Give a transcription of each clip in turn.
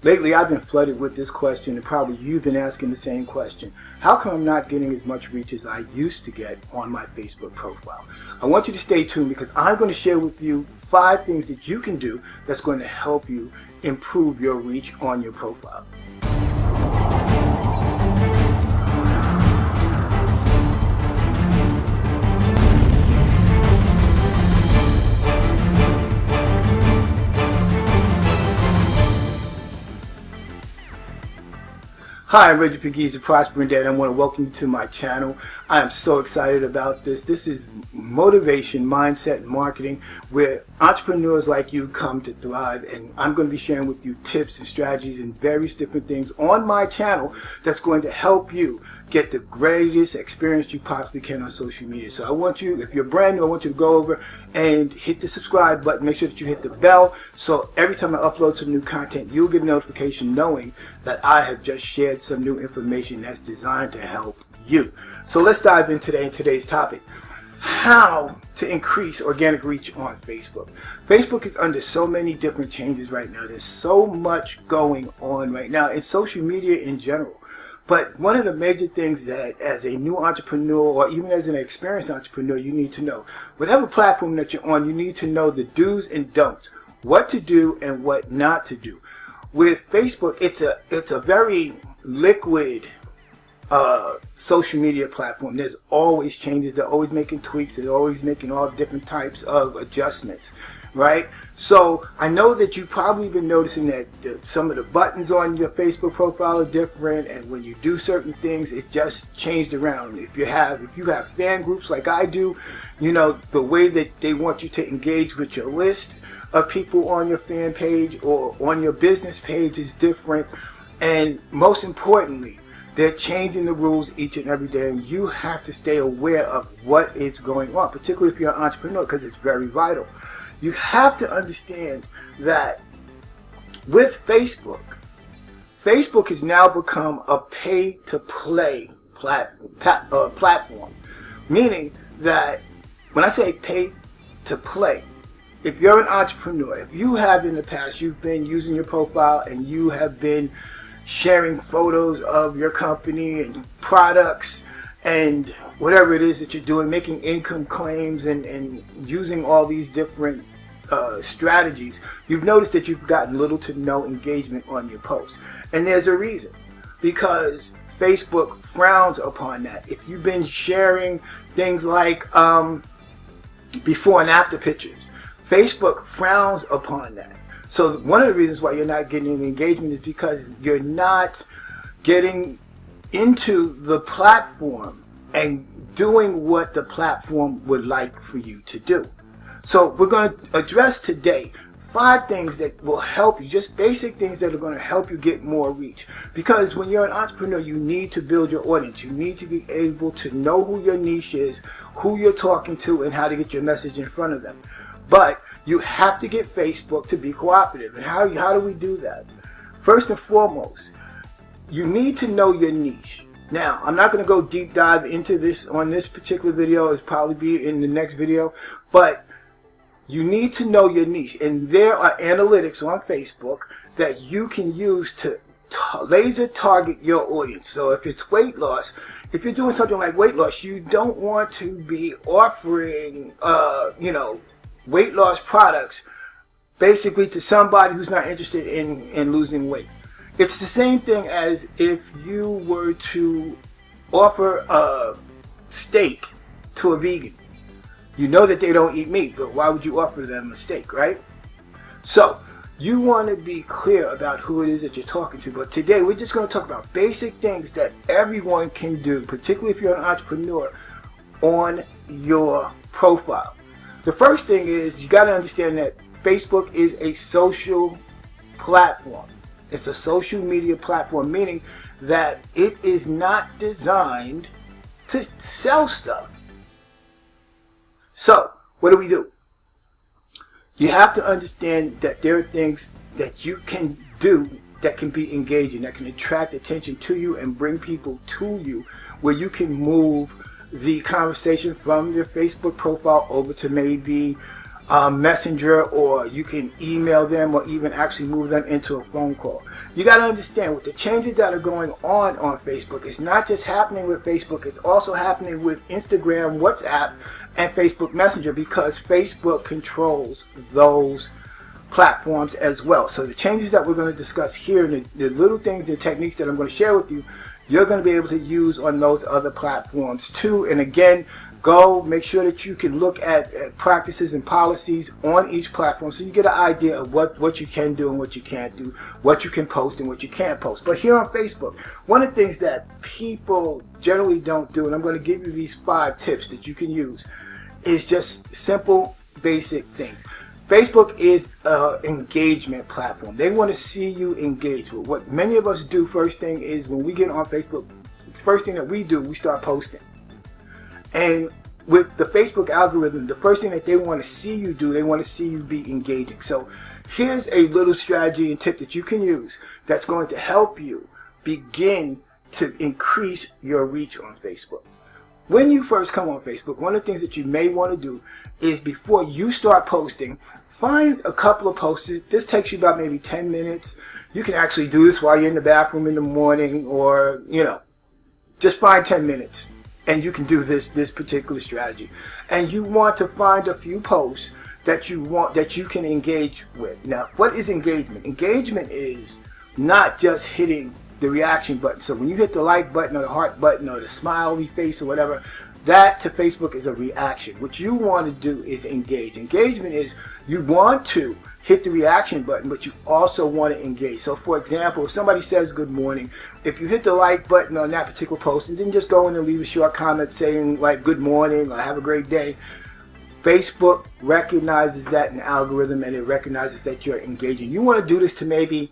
Lately, I've been flooded with this question, and probably you've been asking the same question. How come I'm not getting as much reach as I used to get on my Facebook profile? I want you to stay tuned because I'm going to share with you 5 things that you can do that's going to help you improve your reach on your profile. Hi, I'm Reggie Pegues, the Prospering Dad. I want to welcome you to my channel. I am so excited about this. This is motivation, mindset, and marketing, where entrepreneurs like you come to thrive. And I'm going to be sharing with you tips and strategies and various different things on my channel that's going to help you get the greatest experience you possibly can on social media. So I want you, if you're brand new, I want you to go over and hit the subscribe button. Make sure that you hit the bell so every time I upload some new content, you'll get a notification knowing that I have just shared some new information that's designed to help you. So let's dive in today's topic. How to increase organic reach on Facebook. Facebook is under so many different changes right now. There's so much going on right now in social media in general. But one of the major things that as a new entrepreneur or even as an experienced entrepreneur you need to know, whatever platform that you're on, you need to know the do's and don'ts, what to do and what not to do. With Facebook, it's a very liquid social media platform. There's always changes. They're always making tweaks. They're always making all different types of adjustments, right? So I know that you've probably been noticing that some of the buttons on your Facebook profile are different, and when you do certain things, it's just changed around. If you have fan groups like I do, you know, the way that they want you to engage with your list of people on your fan page or on your business page is different. And most importantly, they're changing the rules each and every day, and you have to stay aware of what is going on, particularly if you're an entrepreneur, because it's very vital. You have to understand that with Facebook, Facebook has now become a pay-to-play platform, meaning that when I say pay-to-play, if you're an entrepreneur, if you have in the past, you've been using your profile and you have been sharing photos of your company and products and whatever it is that you're doing, making income claims and using all these different strategies, you've noticed that you've gotten little to no engagement on your post. And there's a reason, because Facebook frowns upon that. If you've been sharing things like before and after pictures, Facebook frowns upon that. So one of the reasons why you're not getting engagement is because you're not getting into the platform and doing what the platform would like for you to do. So we're going to address today 5 things that will help you, just basic things that are going to help you get more reach. Because when you're an entrepreneur, you need to build your audience. You need to be able to know who your niche is, who you're talking to, and how to get your message in front of them. But you have to get Facebook to be cooperative. And how do we do that? First and foremost, you need to know your niche. Now, I'm not going to go deep dive into this on this particular video. It'll probably be in the next video. But you need to know your niche. And there are analytics on Facebook that you can use to laser target your audience. So if it's weight loss, if you're doing something like weight loss, you don't want to be offering, weight loss products basically to somebody who's not interested in losing weight. It's the same thing as if you were to offer a steak to a vegan. You know that they don't eat meat, but why would you offer them a steak, right? So you want to be clear about who it is that you're talking to. But today we're just going to talk about basic things that everyone can do, particularly if you're an entrepreneur, on your profile. The first thing is you got to understand that Facebook is a social platform. It's a social media platform, meaning that it is not designed to sell stuff. So, what do? You have to understand that there are things that you can do that can be engaging, that can attract attention to you and bring people to you, where you can move the conversation from your Facebook profile over to maybe Messenger, or you can email them, or even actually move them into a phone call. You got to understand, with the changes that are going on Facebook, it's not just happening with Facebook, it's also happening with Instagram, WhatsApp, and Facebook Messenger, because Facebook controls those platforms as well. So the changes that we're going to discuss here, the little things, the techniques that I'm going to share with you, you're going to be able to use on those other platforms too. And again, go make sure that you can look at practices and policies on each platform, so you get an idea of what you can do and what you can't do, what you can post and what you can't post. But here on Facebook, one of the things that people generally don't do, and I'm going to give you these 5 tips that you can use, is just simple, basic things. Facebook is an engagement platform. They want to see you engage. With what many of us do first thing is, when we get on Facebook, first thing that we do, we start posting. And with the Facebook algorithm, the first thing that they want to see you do, they want to see you be engaging. So here's a little strategy and tip that you can use that's going to help you begin to increase your reach on Facebook. When you first come on Facebook, one of the things that you may want to do is, before you start posting, find a couple of posts. This takes you about maybe 10 minutes. You can actually do this while you're in the bathroom in the morning, or, just find 10 minutes and you can do this particular strategy. And you want to find a few posts that you can engage with. Now, what is engagement? Engagement is not just hitting the reaction button. So when you hit the like button or the heart button or the smiley face or whatever, that to Facebook is a reaction. What you want to do is engage. Engagement is, you want to hit the reaction button, but you also want to engage. So for example, if somebody says good morning, if you hit the like button on that particular post and then just go in and leave a short comment saying like good morning or have a great day, Facebook recognizes that in the algorithm, and it recognizes that you're engaging. You want to do this to maybe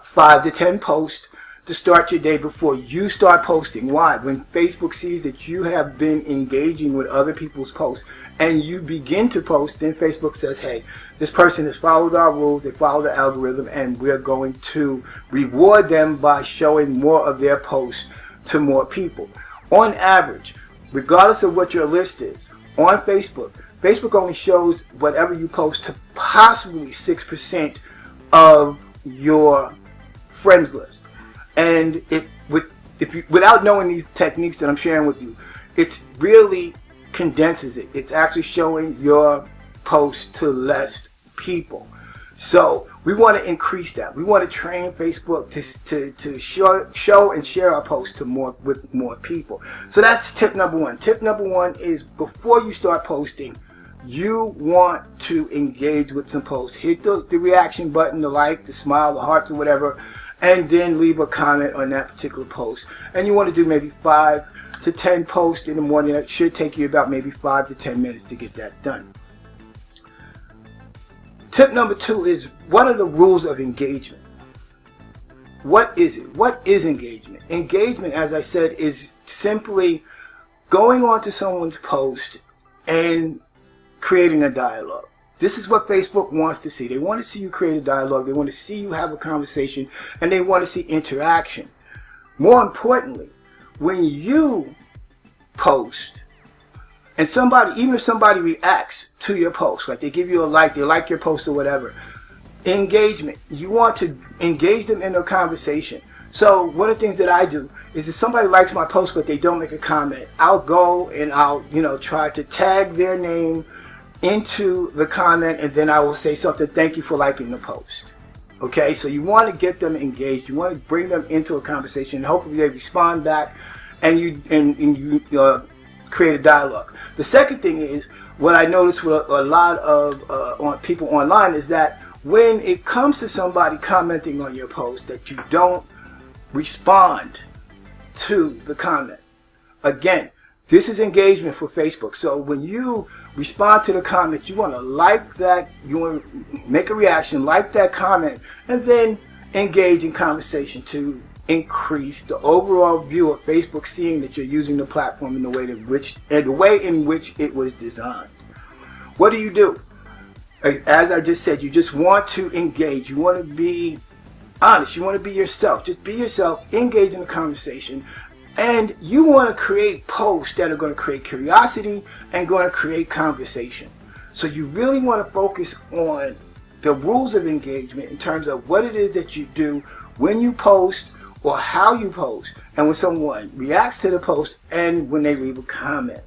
5 to 10 posts to start your day before you start posting. Why? When Facebook sees that you have been engaging with other people's posts and you begin to post, then Facebook says, hey, this person has followed our rules, they followed the algorithm, and we're going to reward them by showing more of their posts to more people. On average, regardless of what your list is, on Facebook, Facebook only shows whatever you post to possibly 6% of your friends list. And without knowing these techniques that I'm sharing with you, it really condenses it. It's actually showing your post to less people. So we want to increase that. We want to train Facebook to show and share our posts with more people. So that's tip number 1. Tip number 1 is, before you start posting, you want to engage with some posts. Hit the reaction button, the like, the smile, the hearts, or whatever, and then leave a comment on that particular post. And you want to do maybe 5 to 10 posts in the morning. That should take you about maybe 5 to 10 minutes to get that done. Tip number 2 is, what are the rules of engagement? What is it? What is engagement? Engagement, as I said, is simply going onto someone's post and creating a dialogue. This is what Facebook wants to see. They want to see you create a dialogue. They want to see you have a conversation, and they want to see interaction. More importantly, when you post and even if somebody reacts to your post, like they give you a like, they like your post or whatever, engagement. You want to engage them in a conversation. So one of the things that I do is, if somebody likes my post but they don't make a comment, I'll go and I'll try to tag their name into the comment, and then I will say something, thank you for liking the post. Okay, so you want to get them engaged. You want to bring them into a conversation, and hopefully they respond back, and you create a dialogue. The second thing is, what I notice with a lot of people online, is that when it comes to somebody commenting on your post, that you don't respond to the comment. Again, this is engagement for Facebook. So when you respond to the comment, you want to like that, you want to make a reaction, like that comment, and then engage in conversation to increase the overall view of Facebook, seeing that you're using the platform in the way in which it was designed. What do? As I just said, you just want to engage. You want to be honest. You want to be yourself. Just be yourself. Engage in the conversation. And you want to create posts that are going to create curiosity and going to create conversation. So you really want to focus on the rules of engagement in terms of what it is that you do when you post or how you post, and when someone reacts to the post, and when they leave a comment.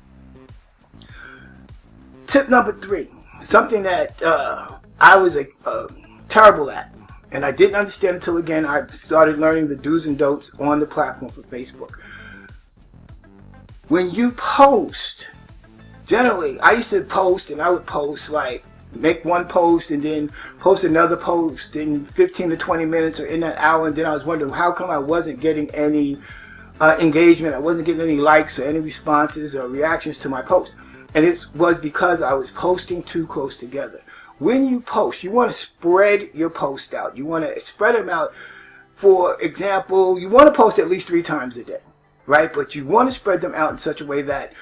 Tip number 3, something that I was terrible at, and I didn't understand until again I started learning the do's and don'ts on the platform for Facebook. When you post, generally I used to post, and I would post like make one post and then post another post in 15 to 20 minutes or in that hour, and then I was wondering how come I wasn't getting any engagement, I wasn't getting any likes or any responses or reactions to my post. And it was because I was posting too close together. When you post, you want to spread your post out. You want to spread them out. For example, you want to post at least 3 times a day, right? But you want to spread them out in such a way that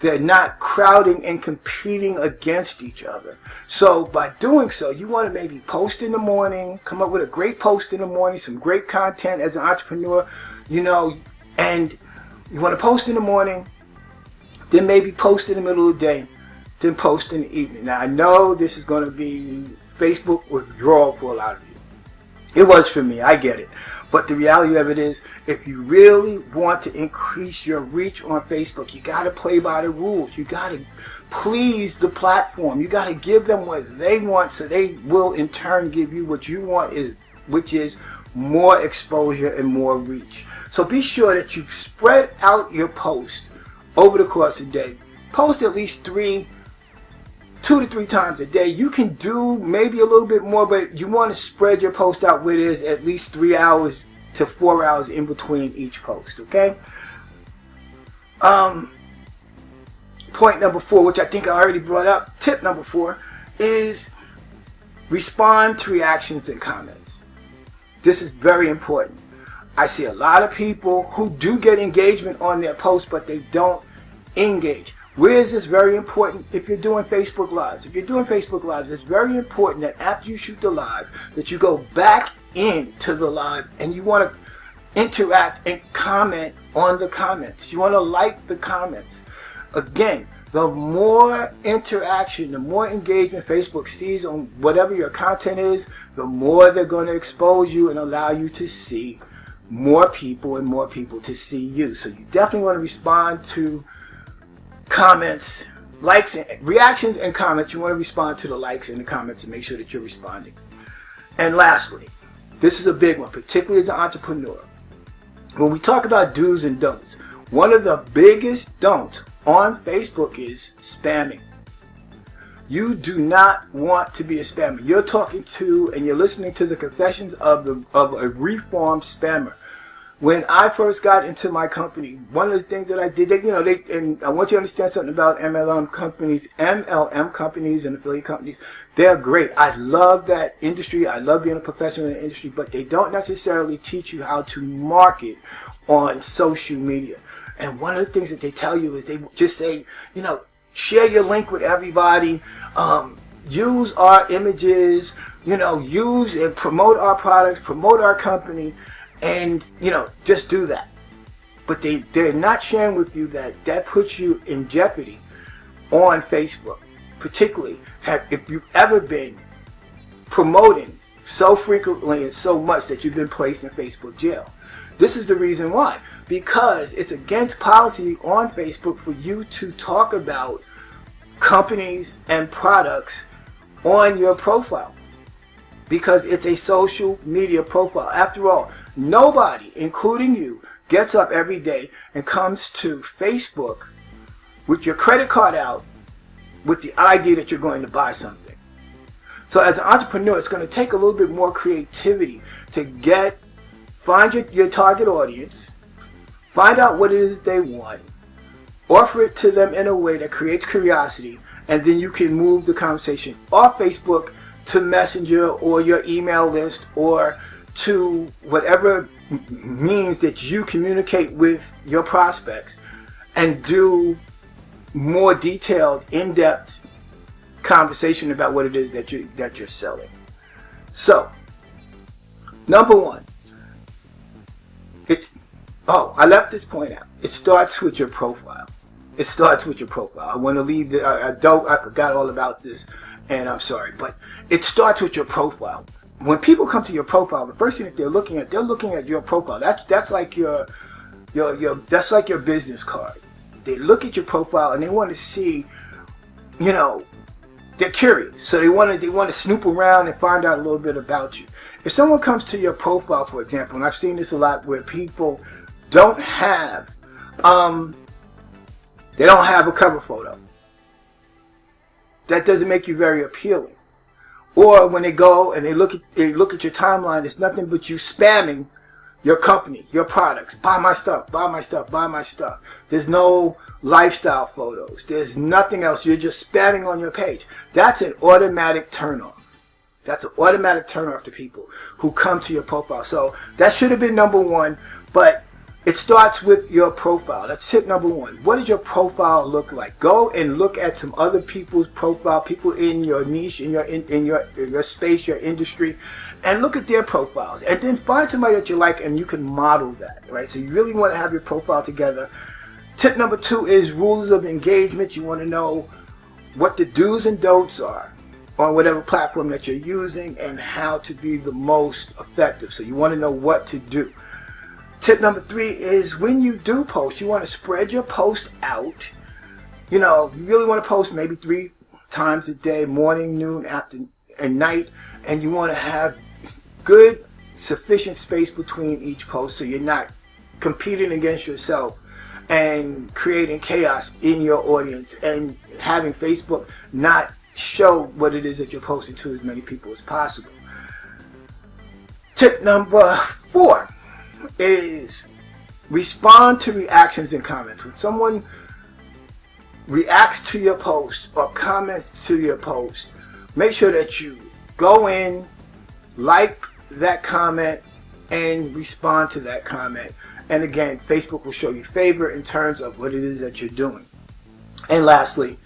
they're not crowding and competing against each other. So by doing so, you want to maybe post in the morning, come up with a great post in the morning, some great content as an entrepreneur, and you want to post in the morning, then maybe post in the middle of the day, then post in the evening. Now I know this is going to be Facebook withdrawal for a lot of you. It was for me, I get it. But the reality of it is, if you really want to increase your reach on Facebook, you got to play by the rules. You got to please the platform. You got to give them what they want, so they will in turn give you what you want, which is more exposure and more reach. So be sure that you spread out your post over the course of the day. Post at least 2 to 3 times a day. You can do maybe a little bit more, but you want to spread your post out where there's at least 3 hours to 4 hours in between each post, okay? Point number 4, which I think I already brought up, tip number 4, is respond to reactions and comments. This is very important. I see a lot of people who do get engagement on their posts, but they don't engage. Where is this very important? If you're doing Facebook Lives. If you're doing Facebook Lives, it's very important that after you shoot the live, that you go back into the live and you want to interact and comment on the comments. You want to like the comments. Again, the more interaction, the more engagement Facebook sees on whatever your content is, the more they're going to expose you and allow you to see more people and more people to see you. So you definitely want to respond to comments, likes, and reactions and comments. You want to respond to the likes and the comments and make sure that you're responding. And lastly, this is a big one, particularly as an entrepreneur. When we talk about do's and don'ts, one of the biggest don'ts on Facebook is spamming. You do not want to be a spammer. You're talking to and you're listening to the confessions of a reformed spammer. When I first got into my company, one of the things that I did, and I want you to understand something about MLM companies and affiliate companies. They're great. I love that industry. I love being a professional in the industry, but they don't necessarily teach you how to market on social media. And one of the things that they tell you is they just say, share your link with everybody, use our images, use and promote our products, promote our company. And, just do that. But they're not sharing with you that puts you in jeopardy on Facebook. Particularly, if you've ever been promoting so frequently and so much that you've been placed in Facebook jail. This is the reason why. Because it's against policy on Facebook for you to talk about companies and products on your profile. Because it's a social media profile. After all, nobody, including you, gets up every day and comes to Facebook with your credit card out with the idea that you're going to buy something. So as an entrepreneur, it's going to take a little bit more creativity to find your target audience, find out what it is they want, offer it to them in a way that creates curiosity, and then you can move the conversation off Facebook to Messenger or your email list or to whatever means that you communicate with your prospects and do more detailed, in-depth conversation about what it is that you're selling. So, number 1, I left this point out. It starts with your profile. It starts with your profile. I want to leave the, I forgot all about this, and I'm sorry, but it starts with your profile. When people come to your profile, the first thing that they're looking at your profile. That's like that's like your business card. They look at your profile and they want to see, you know, they're curious, so they want to snoop around and find out a little bit about you. If someone comes to your profile, for example, and I've seen this a lot, where people don't have a cover photo, that doesn't make you very appealing. Or when they go and they look at your timeline, it's nothing but you spamming your company, your products. Buy my stuff, buy my stuff, buy my stuff. There's no lifestyle photos. There's nothing else. You're just spamming on your page. That's an automatic turn off. That's an automatic turn off to people who come to your profile. So that should have been number one, but it starts with your profile. That's tip number one. What does your profile look like? Go and look at some other people's profile, people in your niche, in your space, your industry, and look at their profiles. And then find somebody that you like and you can model that, right? So you really want to have your profile together. Tip number two is rules of engagement. You want to know what the do's and don'ts are on whatever platform that you're using and how to be the most effective. So you want to know what to do. Tip number three is when you do post, you want to spread your post out. You know, you really want to post maybe 3 times a day, morning, noon, afternoon, and night. And you want to have good, sufficient space between each post so you're not competing against yourself and creating chaos in your audience and having Facebook not show what it is that you're posting to as many people as possible. Tip number 4 is respond to reactions and comments. When someone reacts to your post or comments to your post, make sure that you go in, like that comment, and respond to that comment. And again, Facebook will show you favor in terms of what it is that you're doing. And lastly,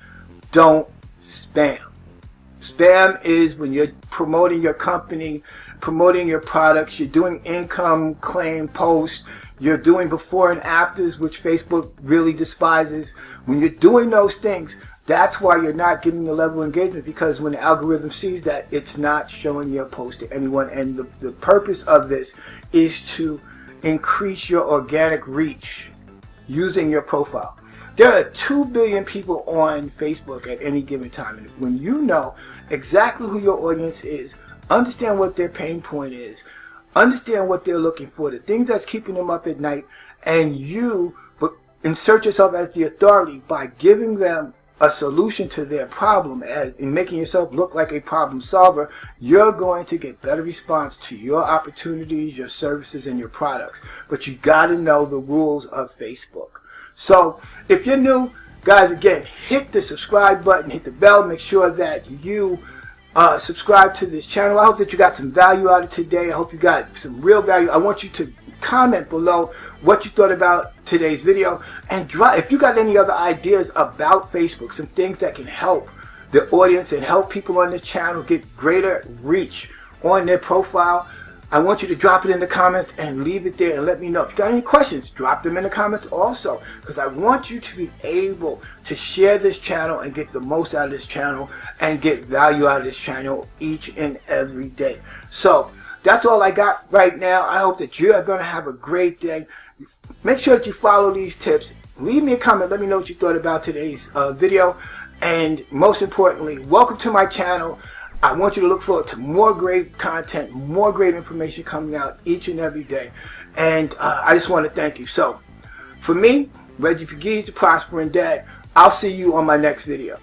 don't spam. Spam is when you're promoting your company, promoting your products, you're doing income claim posts, you're doing before and afters, which Facebook really despises. When you're doing those things, that's why you're not getting the level of engagement, because when the algorithm sees that, it's not showing your post to anyone. And the purpose of this is to increase your organic reach using your profile. There are 2 billion people on Facebook at any given time. And when you know exactly who your audience is, understand what their pain point is, understand what they're looking for, the things that's keeping them up at night, and you insert yourself as the authority by giving them a solution to their problem and making yourself look like a problem solver, you're going to get better response to your opportunities, your services, and your products. But you got to know the rules of Facebook. So if you're new, guys, again, hit the subscribe button, hit the bell, make sure that you subscribe to this channel. I hope that you got some value out of today. I hope you got some real value. I want you to comment below what you thought about today's video, and if you got any other ideas about Facebook, some things that can help the audience and help people on this channel get greater reach on their profile, I want you to drop it in the comments and leave it there and let me know. If you got any questions, drop them in the comments also, because I want you to be able to share this channel and get the most out of this channel and get value out of this channel each and every day. So that's all I got right now. I hope that you are going to have a great day. Make sure that you follow these tips. Leave me a comment. Let me know what you thought about today's video. And most importantly, welcome to my channel. I want you to look forward to more great content, more great information coming out each and every day. And I just want to thank you. So, for me, Reggie Pegues, the Prospering Dad, I'll see you on my next video.